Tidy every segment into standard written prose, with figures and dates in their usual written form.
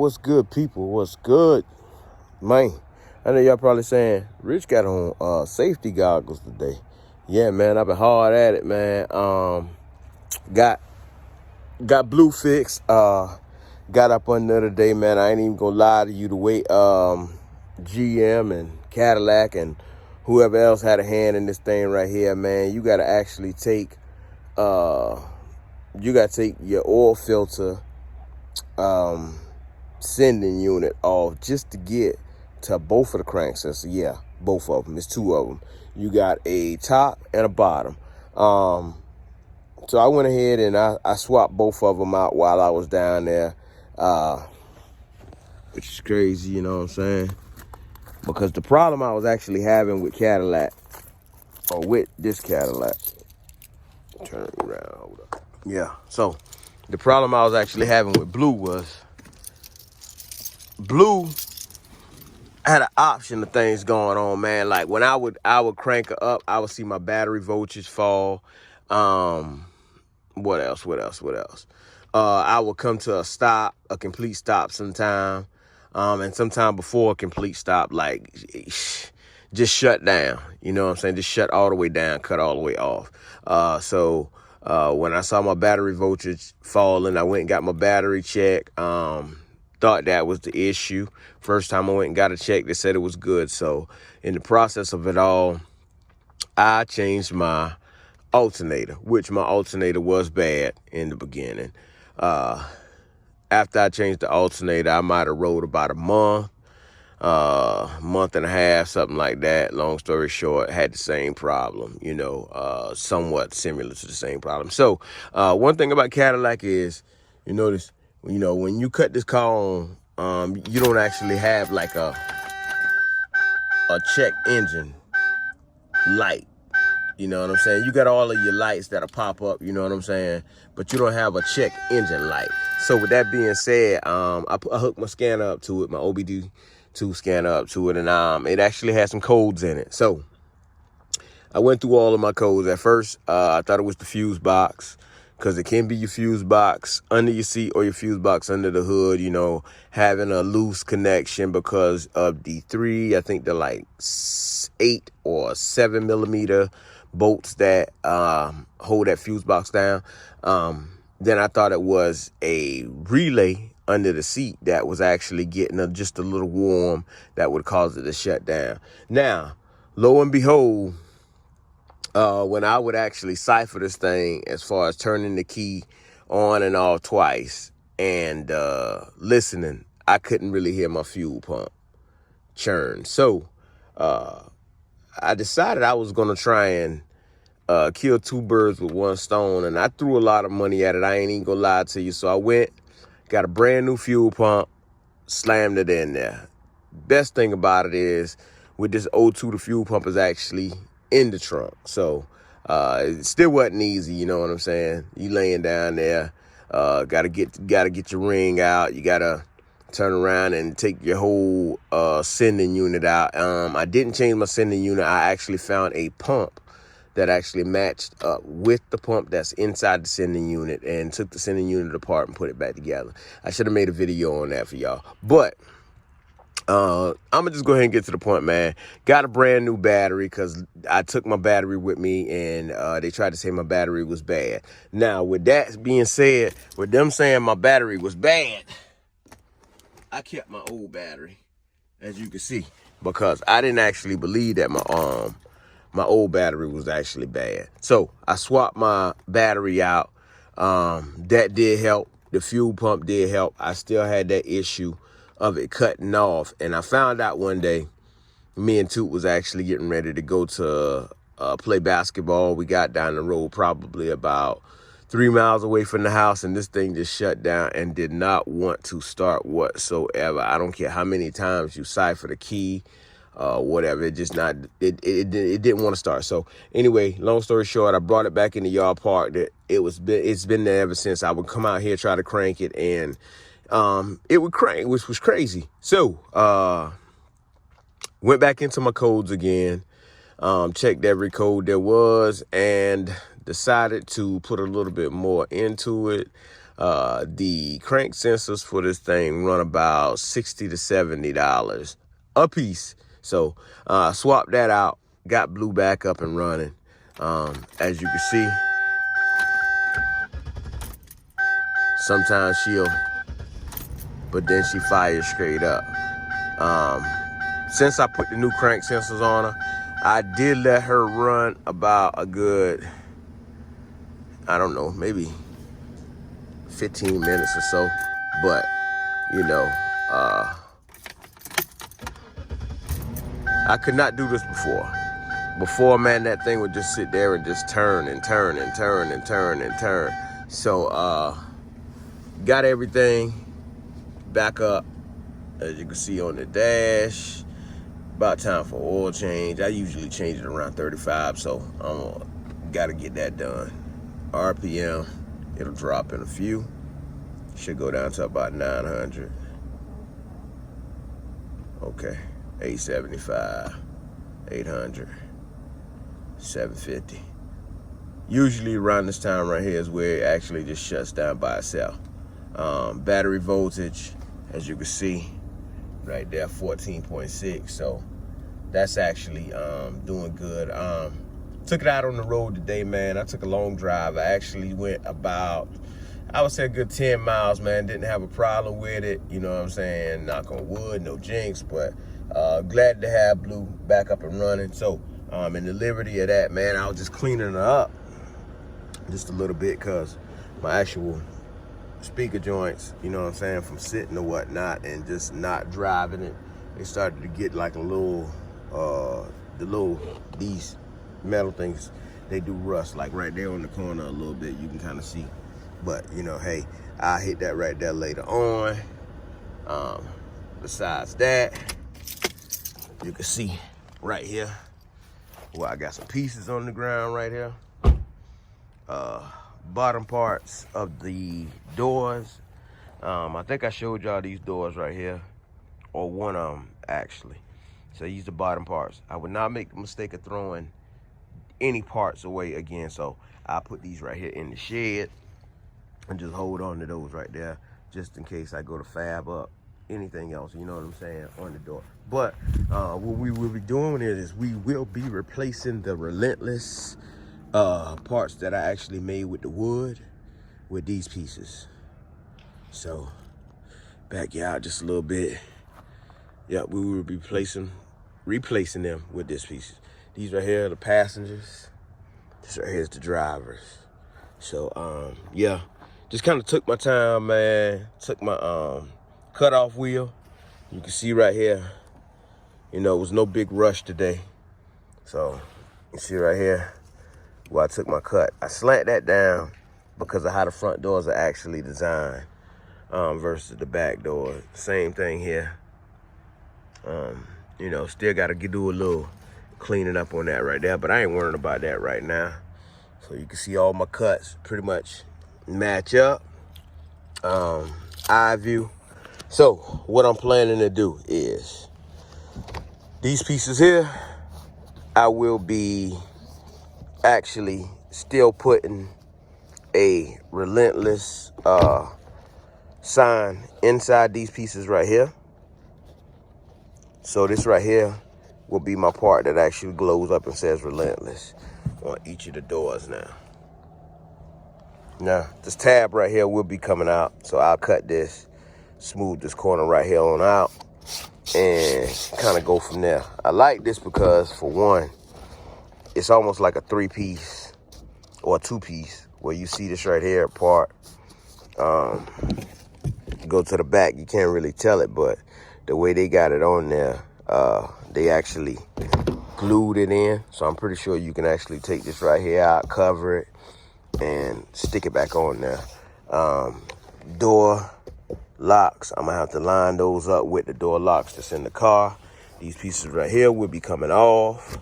what's good, people? What's good, man? I know y'all probably saying, Rich got on safety goggles today. Yeah, man, I've been hard at it, man. Got blue fixed. Got up under the day, man. I ain't even gonna lie to you. The way GM and Cadillac and whoever else had a hand in this thing right here, man, you gotta actually take your oil filter sending unit off just to get to both of the cranksets. Yeah, both of them. It's two of them. You got a top and a bottom. So I went ahead and I swapped both of them out while I was down there, which is crazy, you know what I'm saying? Because the problem I was actually having with Cadillac, or with this Cadillac, turn it around, hold up. Yeah, so the problem I was actually having with Blue was, Blue had an option of things going on, man. Like when I would crank her up, I would see my battery voltage fall. What else? I would come to a complete stop sometime. And sometime before a complete stop, like just shut down. You know what I'm saying? Just shut all the way down, cut all the way off. So when I saw my battery voltage falling, I went and got my battery checked. Thought that was the issue. First time I went and got it checked, they said it was good. So in the process of it all, I changed my alternator, which my alternator was bad in the beginning. After I changed the alternator, I might have rode about a month and a half, something like that. Long story short, had the same problem, somewhat similar to the same problem. So one thing about Cadillac is, you notice, when you cut this car on, you don't actually have like a check engine light. You know what I'm saying? You got all of your lights that'll pop up, you know what I'm saying? But you don't have a check engine light. So with that being said, I hooked my scanner up to it, my OBD2 scanner up to it, and it actually has some codes in it. So I went through all of my codes. At first, I thought it was the fuse box, because it can be your fuse box under your seat or your fuse box under the hood, having a loose connection because of the I think they're like 8 or 7 millimeter bolts that hold that fuse box down. Then I thought it was a relay under the seat that was actually getting just a little warm that would cause it to shut down. Now, lo and behold, when I would actually cipher this thing as far as turning the key on and off twice and listening, I couldn't really hear my fuel pump churn. So I decided I was going to try and kill two birds with one stone, and I threw a lot of money at it. I ain't even going to lie to you. So I went, got a brand new fuel pump, slammed it in there. Best thing about it is, with this O2, the fuel pump is actually in the trunk. So it still wasn't easy, you know what I'm saying? You laying down there, gotta get your ring out. You gotta turn around and take your whole sending unit out. I didn't change my sending unit. I actually found a pump that actually matched up with the pump that's inside the sending unit, and took the sending unit apart and put it back together. I should have made a video on that for y'all, but I'm gonna just go ahead and get to the point, man. Got a brand new battery because I took my battery with me, and they tried to say my battery was bad. Now, with that being said, with them saying my battery was bad, I kept my old battery, as you can see, because I didn't actually believe that my old battery was actually bad. So I swapped my battery out. That did help. The fuel pump did help. I still had that issue of it cutting off. And I found out one day, me and Toot was actually getting ready to go to play basketball. We got down the road probably about 3 miles away from the house, and this thing just shut down and did not want to start whatsoever. I don't care how many times you cipher the key, whatever. It didn't want to start. So anyway, long story short, I brought it back in the yard park. It's been there ever since. I would come out here, try to crank it, and it would crank, which was crazy. So went back into my codes again, checked every code there was, and decided to put a little bit more into it. The crank sensors for this thing run about $60 to $70 a piece. So swap that out, got Blue back up and running. As you can see, sometimes but then she fires straight up. Since I put the new crank sensors on her, I did let her run about a good, I don't know, maybe 15 minutes or so. But, you know, I could not do this before. Before, man, that thing would just sit there and just turn and turn and turn and turn and turn. So, got everything back up, as you can see on the dash. About time for oil change. I usually change it around 35, so gotta get that done. RPM, it'll drop in a few. Should go down to about 900. Okay, 875, 800, 750. Usually around this time right here is where it actually just shuts down by itself. Battery voltage, as you can see, right there, 14.6. So that's actually doing good. Took it out on the road today, man. I took a long drive. I actually went about, I would say a good 10 miles, man. Didn't have a problem with it. You know what I'm saying? Knock on wood, no jinx, but glad to have Blue back up and running. So in the liberty of that, man, I was just cleaning her up just a little bit because my actual speaker joints, you know what I'm saying, from sitting or whatnot and just not driving it, they started to get like a little, these metal things, they do rust, like right there on the corner a little bit, you can kind of see. But, you know, hey, I'll hit that right there later on. Besides that, you can see right here, well, I got some pieces on the ground right here. Bottom parts of the doors. I think I showed y'all these doors right here, or one of them actually. So these are the bottom parts. I would not make the mistake of throwing any parts away again, so I'll put these right here in the shed and just hold on to those right there just in case I go to fab up anything else, you know what I'm saying, on the door. But what we will be doing is we will be replacing the Relentless parts that I actually made with the wood with these pieces. So back you out just a little bit. Yeah, we will be replacing them with this pieces. These right here are the passengers. This right here is the drivers. So yeah, just kind of took my time, man. Took my cutoff wheel. You can see right here, you know, it was no big rush today. So you see right here where I took my cut. I slant that down because of how the front doors are actually designed versus the back door. Same thing here. You know, still got to do a little cleaning up on that right there, but I ain't worrying about that right now. So you can see all my cuts pretty much match up. Eye view. So what I'm planning to do is these pieces here, I will be actually still putting a Relentless sign inside these pieces right here. So this right here will be my part that actually glows up and says Relentless on each of the doors now. Now, this tab right here will be coming out, so I'll cut this, smooth this corner right here on out, and kind of go from there. I like this because, for one, it's almost like a 3-piece or a 2-piece, where you see this right here part. You go to the back, you can't really tell it, but the way they got it on there, they actually glued it in. So I'm pretty sure you can actually take this right here out, cover it, and stick it back on there. Door locks, I'm gonna have to line those up with the door locks that's in the car. These pieces right here will be coming off.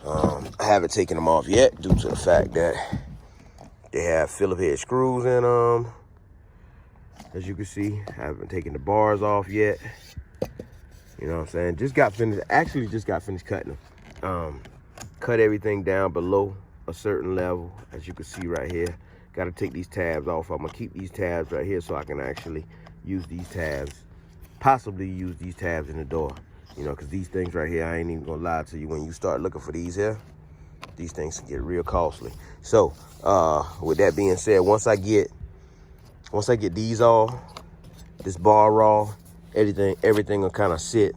I haven't taken them off yet due to the fact that they have Phillip head screws in them. As you can see, I haven't taken the bars off yet. You know what I'm saying? Just got finished cutting them. Cut everything down below a certain level, as you can see right here. Got to take these tabs off. I'm gonna keep these tabs right here so I can actually use these tabs, possibly use these tabs in the door. You know, because these things right here, I ain't even gonna lie to you, when you start looking for these here, these things can get real costly. So with that being said, once I get these all, this bar raw, everything will kind of sit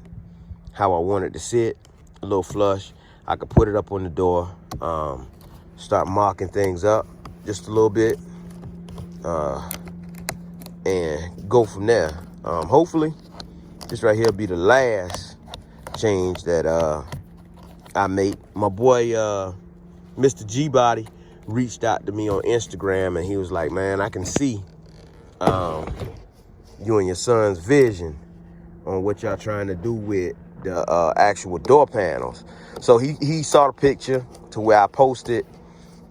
how I want it to sit, a little flush. I could put it up on the door, start marking things up just a little bit, and go from there. Hopefully this right here will be the last change that I make. My boy Mr. G Body reached out to me on Instagram, and he was like, man, I can see you and your son's vision on what y'all trying to do with the actual door panels. So he saw the picture to where I posted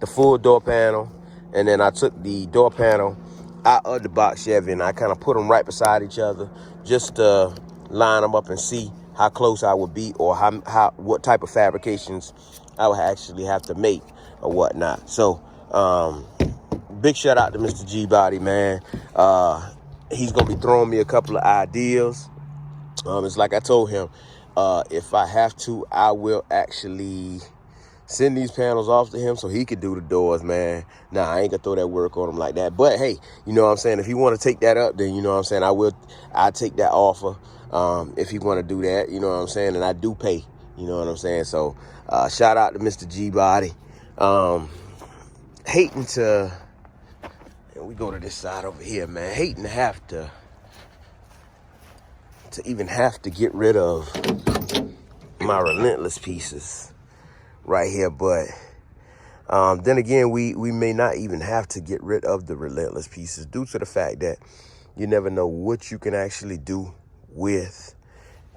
the full door panel, and then I took the door panel out of the box Chevy and I kind of put them right beside each other just to line them up and see how close I would be, or what type of fabrications I would actually have to make or whatnot. So big shout out to Mr. G Body, man. He's gonna be throwing me a couple of ideas. It's like I told him, if I have to, I will actually send these panels off to him so he could do the doors, man. Nah, I ain't gonna throw that work on him like that. But hey, you know what I'm saying? If he want to take that up, then you know what I'm saying, I'll take that offer. If he want to do that, you know what I'm saying? And I do pay, you know what I'm saying? So shout out to Mr. G Body. Hating to, and we go to this side over here, man. Hating to have to even have to get rid of my Relentless pieces right here. But then again, we may not even have to get rid of the Relentless pieces due to the fact that you never know what you can actually do with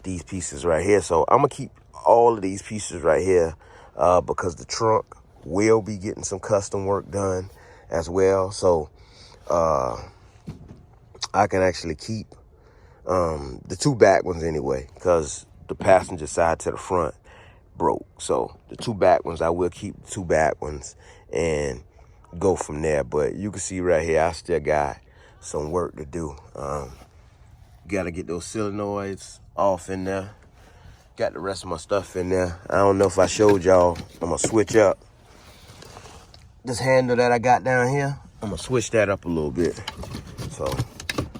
these pieces right here. So I'm gonna keep all of these pieces right here because the trunk will be getting some custom work done as well. So I can actually keep the two back ones anyway, because the passenger side to the front broke. So the two back ones, I will keep the two back ones and go from there. But you can see right here, I still got some work to do. Got to get those solenoids off in there. Got the rest of my stuff in there. I don't know if I showed y'all. I'm going to switch up this handle that I got down here. I'm going to switch that up a little bit. So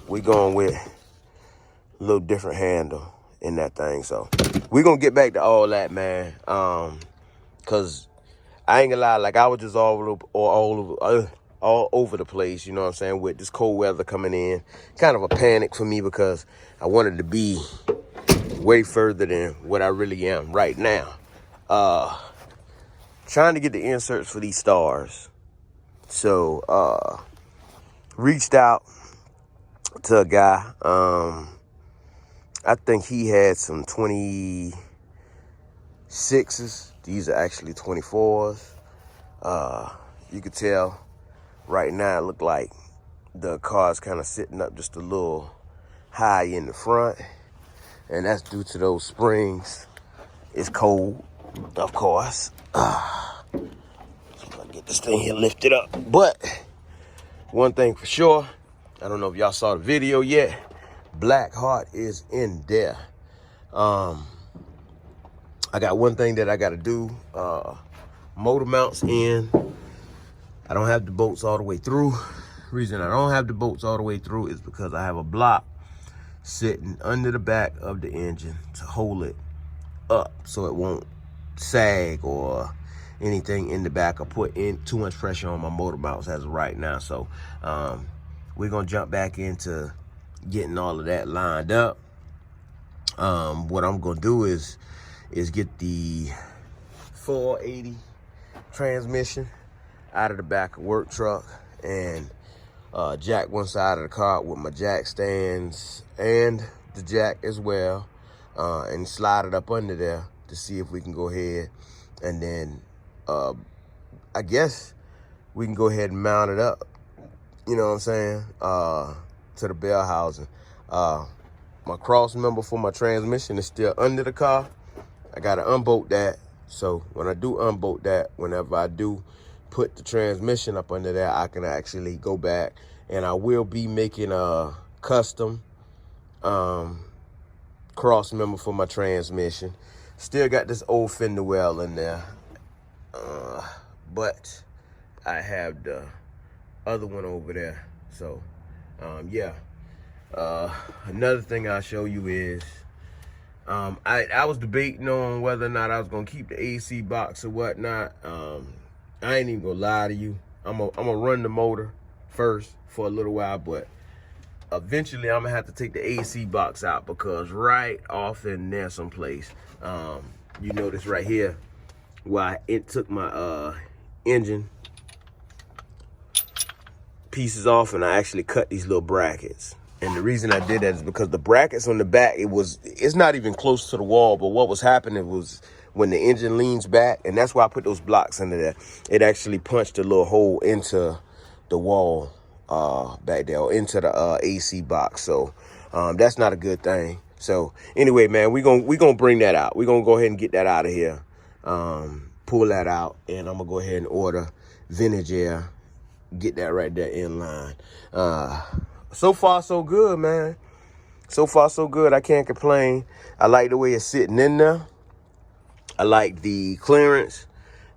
we going with a little different handle in that thing. So we're going to get back to all that, man. Because I ain't gonna lie, like I was just all over the place, you know what I'm saying, with this cold weather coming in. Kind of a panic for me because I wanted to be way further than what I really am right now. Trying to get the inserts for these stars. So reached out to a guy. I think he had some 26s. These are actually 24s. You could tell right now it looked like the car's kind of sitting up just a little high in the front. And that's due to those springs. It's cold, of course. So I'm gonna get this thing here lifted up. But one thing for sure, I don't know if y'all saw the video yet, Blackheart is in there. I got one thing that I got to do. Motor mounts in. I don't have the bolts all the way through. Reason I don't have the bolts all the way through is because I have a block sitting under the back of the engine to hold it up so it won't sag or anything in the back or put in too much pressure on my motor mounts as of right now. So we're going to jump back into getting all of that lined up. What I'm going to do is get the 480 transmission out of the back of work truck and jack one side of the car with my jack stands and the jack as well, and slide it up under there to see if we can go ahead and then I guess we can go ahead and mount it up, you know what I'm saying, to the bell housing. My cross member for my transmission is still under the car. I gotta unbolt that. So when I do unbolt that, whenever I do put the transmission up under there, I can actually go back, and I will be making a custom cross member for my transmission. Still got this old fender well in there, but I have the other one over there. So yeah, another thing I'll show you is I was debating on whether or not I was gonna keep the AC box or whatnot. I ain't even gonna lie to you. I'm gonna run the motor first for a little while, but eventually I'm gonna have to take the AC box out, because right off in there someplace, you notice right here why it took my engine pieces off, and I actually cut these little brackets. And the reason I did that is because the brackets on the back, it's not even close to the wall, but what was happening was when the engine leans back, and that's why I put those blocks under there, it actually punched a little hole into the wall back there, or into the AC box. So that's not a good thing. So anyway, man, we gonna bring that out. We're gonna go ahead and get that out of here, pull that out, and I'm gonna go ahead and order Vintage Air, get that right there in line. So far so good, man. So far so good. I can't complain. I like the way it's sitting in there. I like the clearance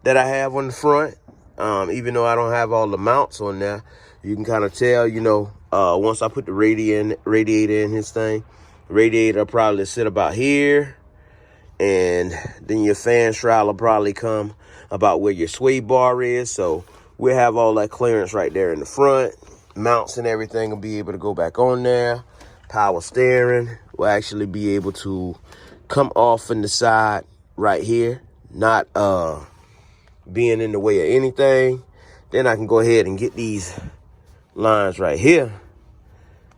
that I have on the front. Even though I don't have all the mounts on there, you can kind of tell, you know, once I put the radiator in his thing, the radiator will probably sit about here, and then your fan shroud will probably come about where your sway bar is. So we'll have all that clearance right there in the front. Mounts and everything will be able to go back on there. Power steering will actually be able to come off in the side right here, not being in the way of anything. Then I can go ahead and get these lines right here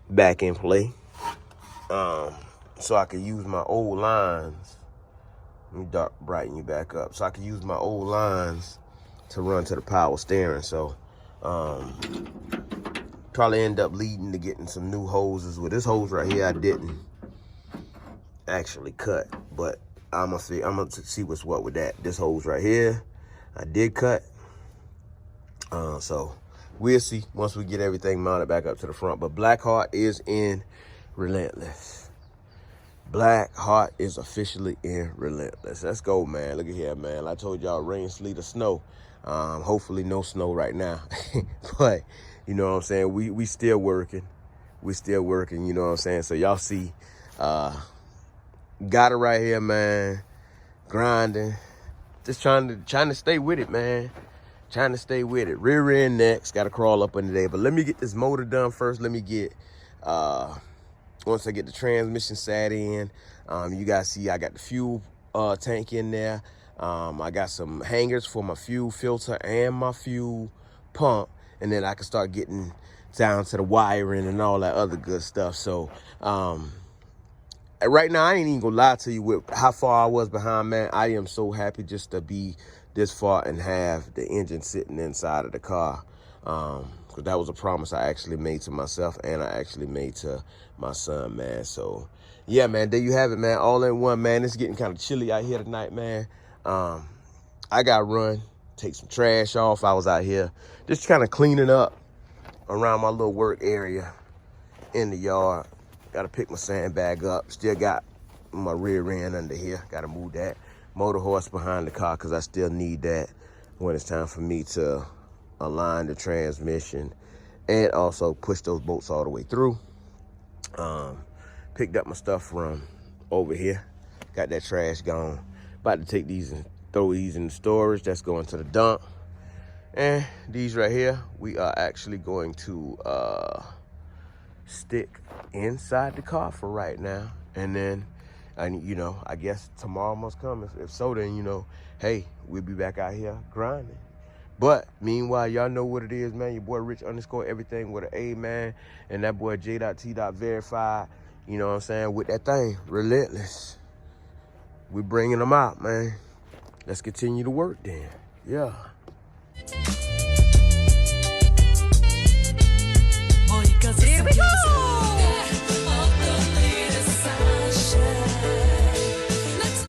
back in play, so I can use my old lines. Let me brighten you back up, so I can use my old lines to run to the power steering. So probably end up leading to getting some new hoses. With this hose right here, I didn't actually cut, but I'm gonna see what's what with that. This hose right here, I did cut. So we'll see once we get everything mounted back up to the front. But Blackheart is in Relentless. Blackheart is officially in Relentless. Let's go, man. Look at here, man. I told y'all rain, sleet, or snow. Hopefully no snow right now. But you know what I'm saying? We still working. We still working, you know what I'm saying? So y'all see, got it right here, man. Grinding. Just trying to stay with it, man. Trying to stay with it. Rear end next. Got to crawl up under there. But let me get this motor done first. Let me get, once I get the transmission sat in, you guys see I got the fuel tank in there. I got some hangers for my fuel filter and my fuel pump. And then I can start getting down to the wiring and all that other good stuff. So right now, I ain't even gonna lie to you with how far I was behind, man. I am so happy just to be this far and have the engine sitting inside of the car. Because that was a promise I actually made to myself, and I actually made to my son, man. So yeah, man, there you have it, man. All in one, man. It's getting kind of chilly out here tonight, man. I got to run, take some trash off. I was out here just kind of cleaning up around my little work area in the yard. Got to pick my sandbag up. Still got my rear end under here. Got to move that motor horse behind the car, because I still need that when it's time for me to align the transmission and also push those bolts all the way through. Picked up my stuff from over here. Got that trash gone. About to take these and throw these in the storage. That's going to the dump. And these right here, we are actually going to stick inside the car for right now. And then, you know, I guess tomorrow must come. If so, then, you know, hey, we'll be back out here grinding. But meanwhile, y'all know what it is, man. Your boy Rich _ everything with an A, man. And that boy J.T.Verified, you know what I'm saying, with that thing, Relentless. We're bringing them out, man. Let's continue to work then. Yeah. Here we go.